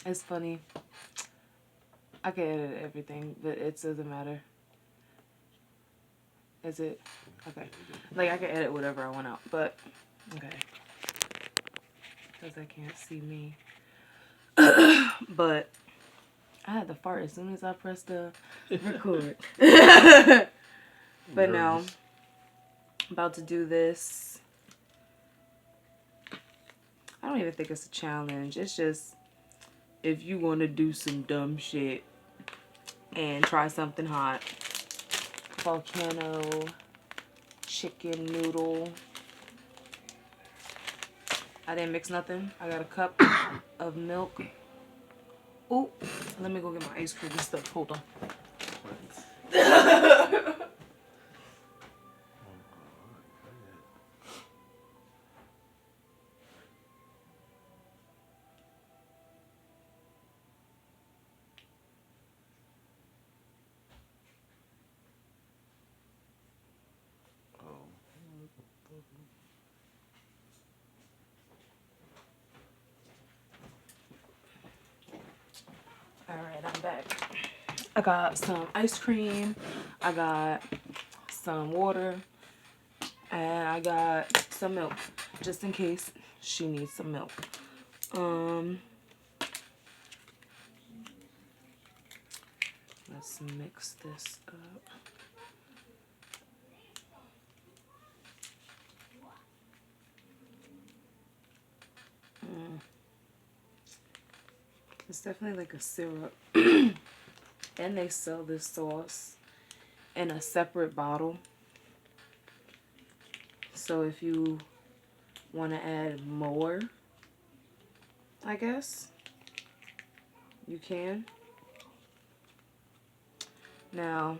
It's funny. I can edit everything, but it doesn't matter. Is it? Okay. Like, I can edit whatever I want out, but, okay. Because I can't see me. But I had to fart as soon as I pressed the record. But no, I'm about to do this. I don't even think it's a challenge. It's just if you want to do some dumb shit and try something hot. Volcano chicken noodle. I didn't mix nothing. I got a cup of milk. Ooh, let me go get my ice cream and stuff. Hold on. Alright, I'm back. I got some ice cream. I got some water. And I got some milk. Just in case she needs some milk. Let's mix this up. It's definitely like a syrup. And they sell this sauce in a separate bottle. So if you want to add more, I guess, you can. Now,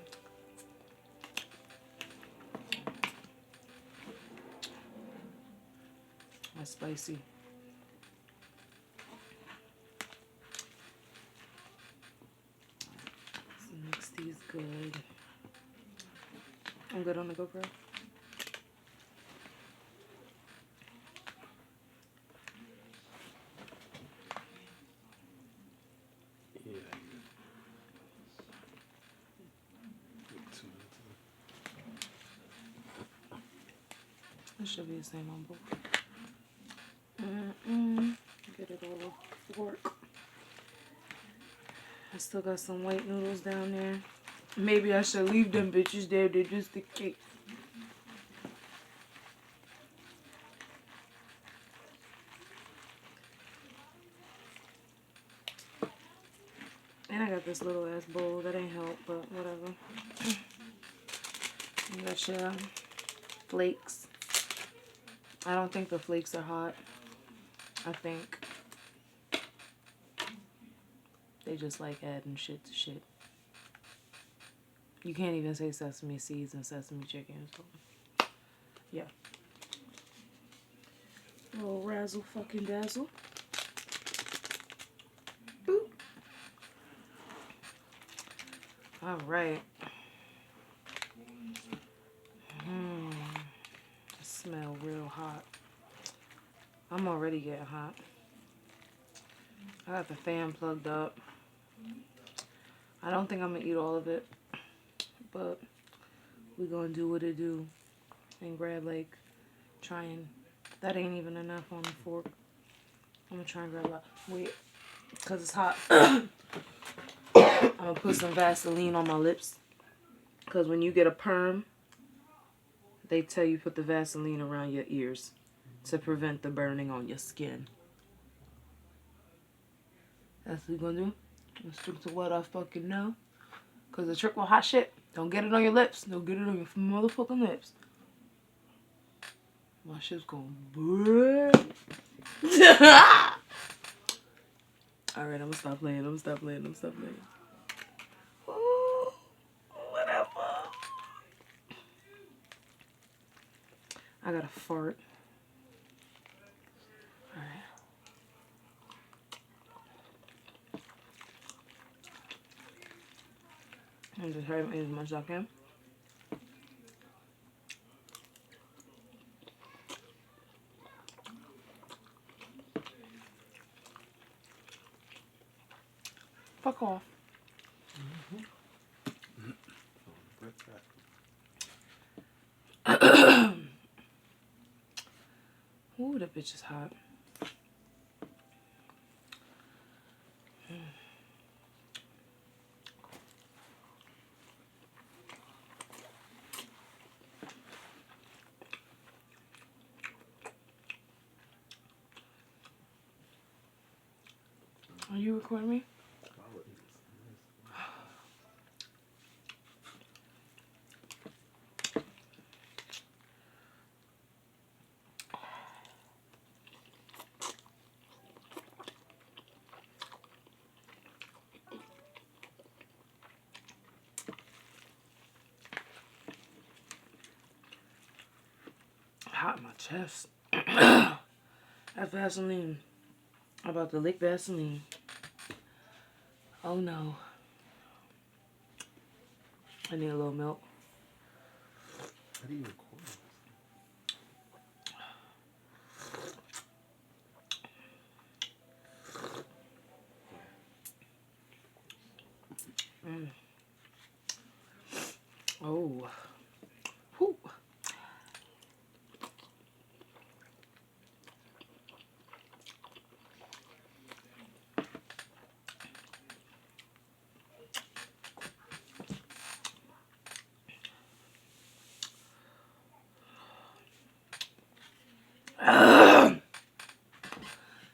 that's spicy. Let's mix these good. I'm good on the GoPro. It should be the same on both. Get it all to work. I still got some white noodles down there. Maybe I should leave them bitches there. They're just a cake. And I got this little ass bowl. That ain't help, but whatever. You got your flakes. I don't think the flakes are hot. I think they just like adding shit to shit. You can't even say sesame seeds and sesame chicken. So, yeah. Little razzle fucking dazzle. Boop. All right. It smells real hot. I'm already getting hot. I got the fan plugged up. I don't think I'm gonna eat all of it, but we're gonna do what it do and grab like, that ain't even enough on the fork. I'm gonna try and grab a lot. Wait, cause it's hot. I'm gonna put some Vaseline on my lips, cause when you get a perm, they tell you put the Vaseline around your ears to prevent the burning on your skin. That's what we're gonna do. Let's stick to what I fucking know. Cause the trick with hot shit, don't get it on your lips. Don't get it on your motherfucking lips. My shit's going burn. Alright, I'm gonna stop playing. I'm gonna stop playing. I'm gonna stop playing. Ooh, whatever. I got a fart. Alright. I'm just trying to eat as much as I can. Fuck off. Ooh, that bitch is hot. Are you recording me? Hot in my chest. That's Vaseline. I'm about to lick Vaseline. Oh no. I need a little milk. How do you record this? Oh. Whew.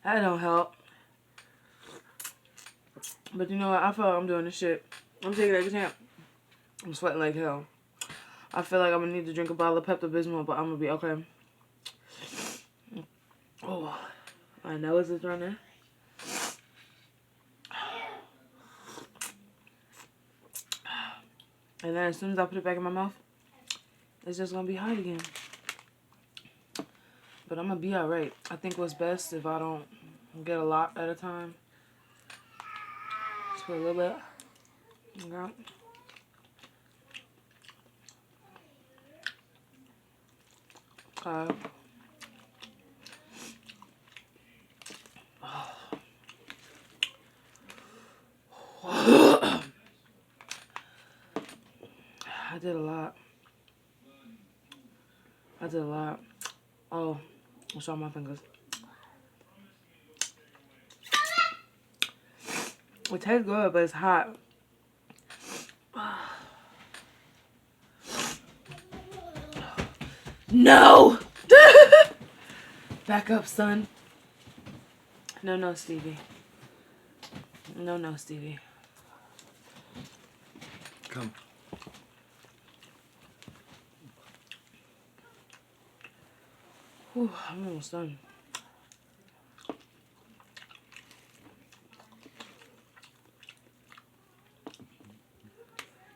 That don't help. But you know what? I feel like I'm doing this shit. I'm taking it like a champ. I'm sweating like hell. I feel like I'm gonna need to drink a bottle of Pepto-Bismol, but I'm gonna be okay. Oh, my nose is running. And then as soon as I put it back in my mouth, it's just gonna be hot again. But I'm gonna be alright. I think what's best if I don't get a lot at a time. Just put a little bit. Okay. Okay. I did a lot. Oh, I'll show my fingers. It tastes good, but it's hot. No! Back up, son. No, Stevie. No, Stevie. Come. Whew, I'm almost done.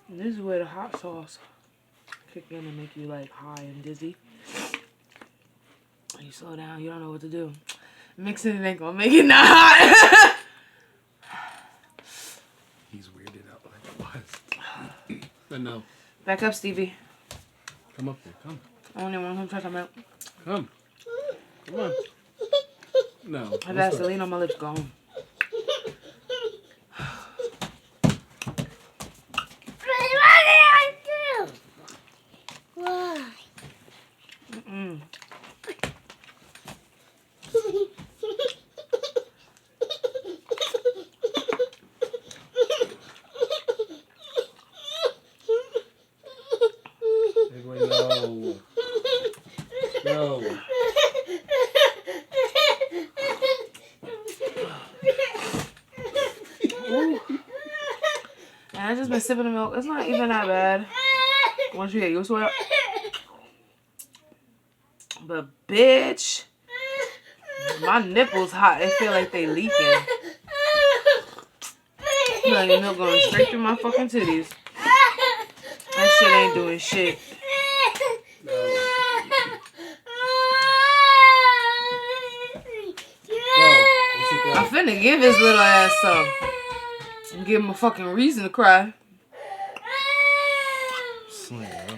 And this is where the hot sauce kick in and make you like high and dizzy. You slow down, you don't know what to do. Mixing it ain't gonna make it not hot. He's weirded out like what? But no. Back up, Stevie. Come up there. Come. I only want him to touch my milk. Come. Come on. No. I have Vaseline on my lips. Go home. No. No. And I just been sipping the milk. It's not even that bad once you get used to it. But bitch, my nipples hot. They feel like they leaking. Feel like the milk going straight through my fucking titties. That shit ain't doing shit. I'm finna give his little ass some. And give him a fucking reason to cry. Sling, huh?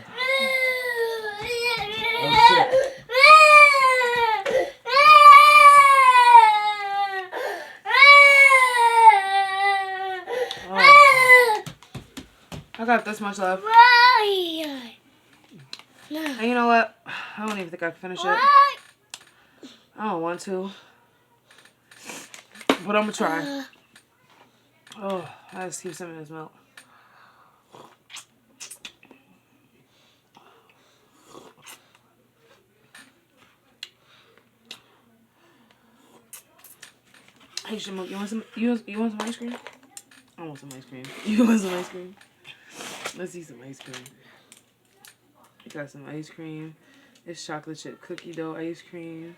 I got this much left. Why? And you know what? I don't even think I can finish it. I don't want to. But I'm gonna try. Oh, I just keep some of this milk. Hey, Shamook, you want some? You want some ice cream? I want some ice cream. You want some ice cream? Let's eat some ice cream. We got some ice cream. It's chocolate chip cookie dough ice cream.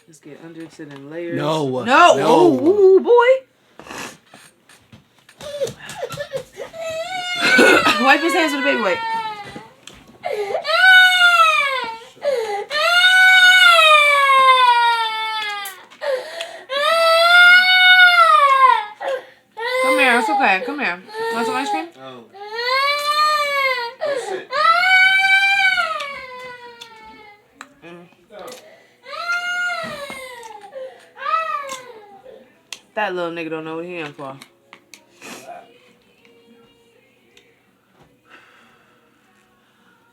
Let's get under to them layers. No. No. Ooh, boy. Wipe his hands with a baby wipe. Come here. It's okay. Come here. Want some ice cream? Oh. That little nigga don't know what he in for.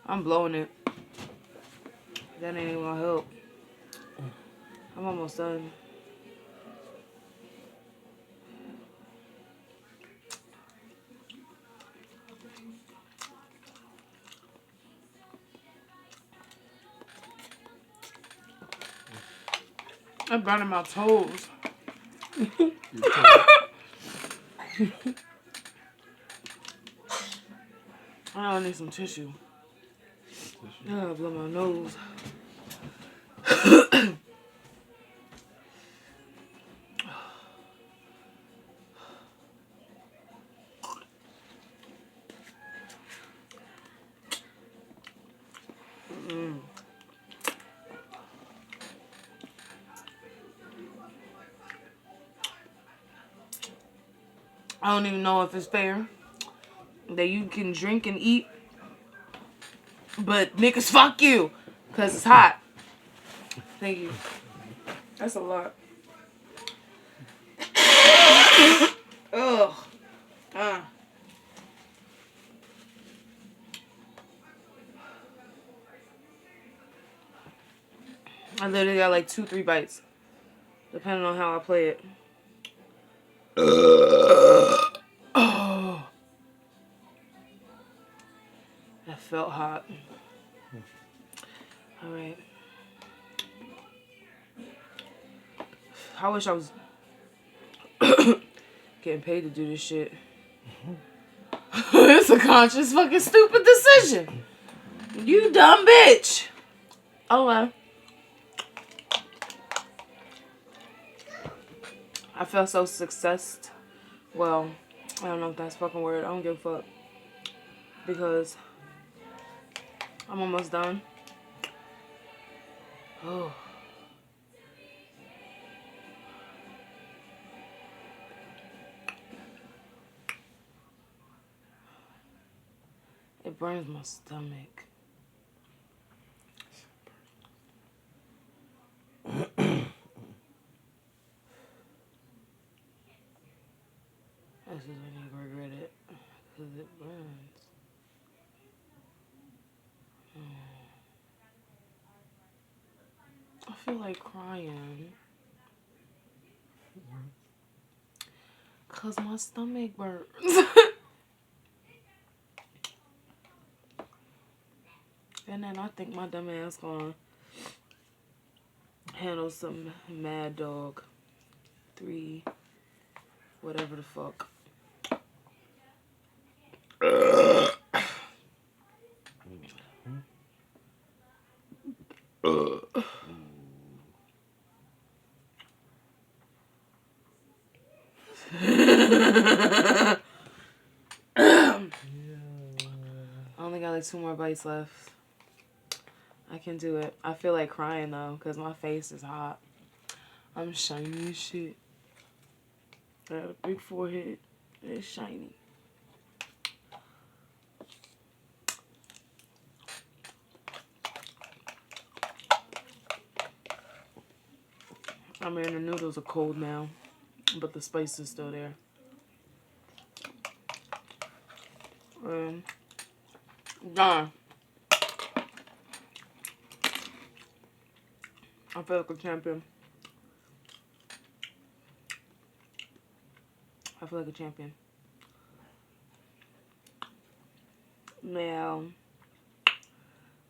I'm blowing it. That ain't even gonna help. I'm almost done. I'm burning my toes. I need some tissue. I blow my nose. I don't even know if it's fair that you can drink and eat, but niggas fuck you because it's hot. Thank you. That's a lot. Ugh. I literally got like 2-3 bites, depending on how I play it. Oh, that felt hot. All right. I wish I was getting paid to do this shit. It's a conscious fucking stupid decision. You dumb bitch. Oh well. I felt so successed. Well, I don't know if that's a fucking word. I don't give a fuck. Because I'm almost done. Oh. It burns my stomach. This is when you regret it. Because it burns. I feel like crying. Because my stomach burns. And then I think my dumb ass gonna handle some Mad Dog 3, whatever the fuck. I only got like 2 more bites left. I can do it. I feel like crying though, because my face is hot. I'm shiny as shit. I got a big forehead. It's shiny. I mean, the noodles are cold now, but the spice is still there. Done. I feel like a champion. I feel like a champion. Now,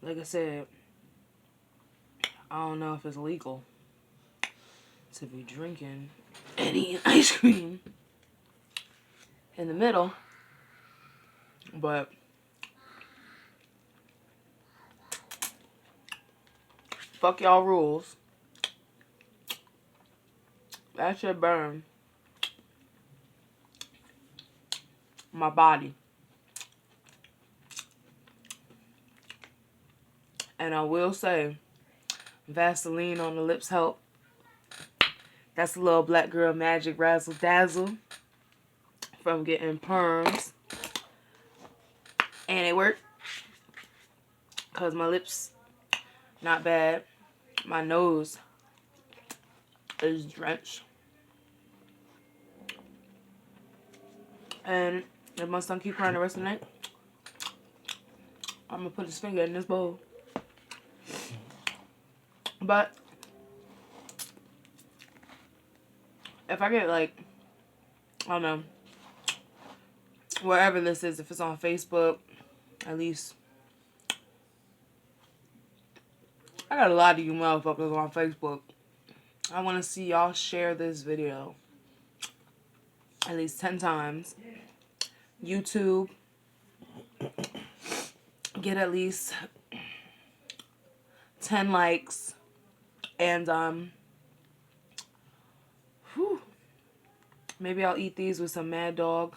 like I said, I don't know if it's legal to be drinking and eating ice cream in the middle, but fuck y'all rules. That should burn my body. And I will say, Vaseline on the lips help. That's a little black girl magic razzle dazzle from getting perms. And it worked. Because my lips, not bad. My nose is drenched. And if my son keep crying the rest of the night, I'm going to put his finger in this bowl. But if I get like, I don't know, wherever this is, if it's on Facebook, at least, I got a lot of you motherfuckers on Facebook. I want to see y'all share this video at least 10 times. YouTube, get at least 10 likes. And, maybe I'll eat these with some Mad Dog.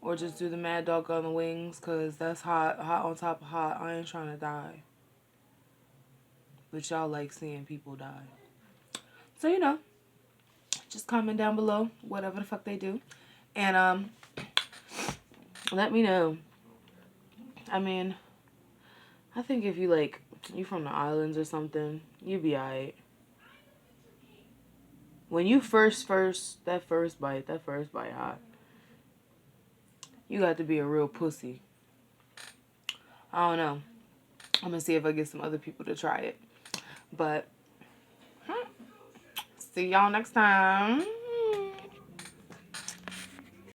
Or just do the Mad Dog on the wings, because that's hot. Hot on top of hot. I ain't trying to die. But y'all like seeing people die. So, you know, just comment down below, whatever the fuck they do. And, let me know. I mean, I think if you, like, you from the islands or something, you be alright. When you first that first bite hot, you got to be a real pussy. I don't know. I'm gonna see if I get some other people to try it. But, see y'all next time.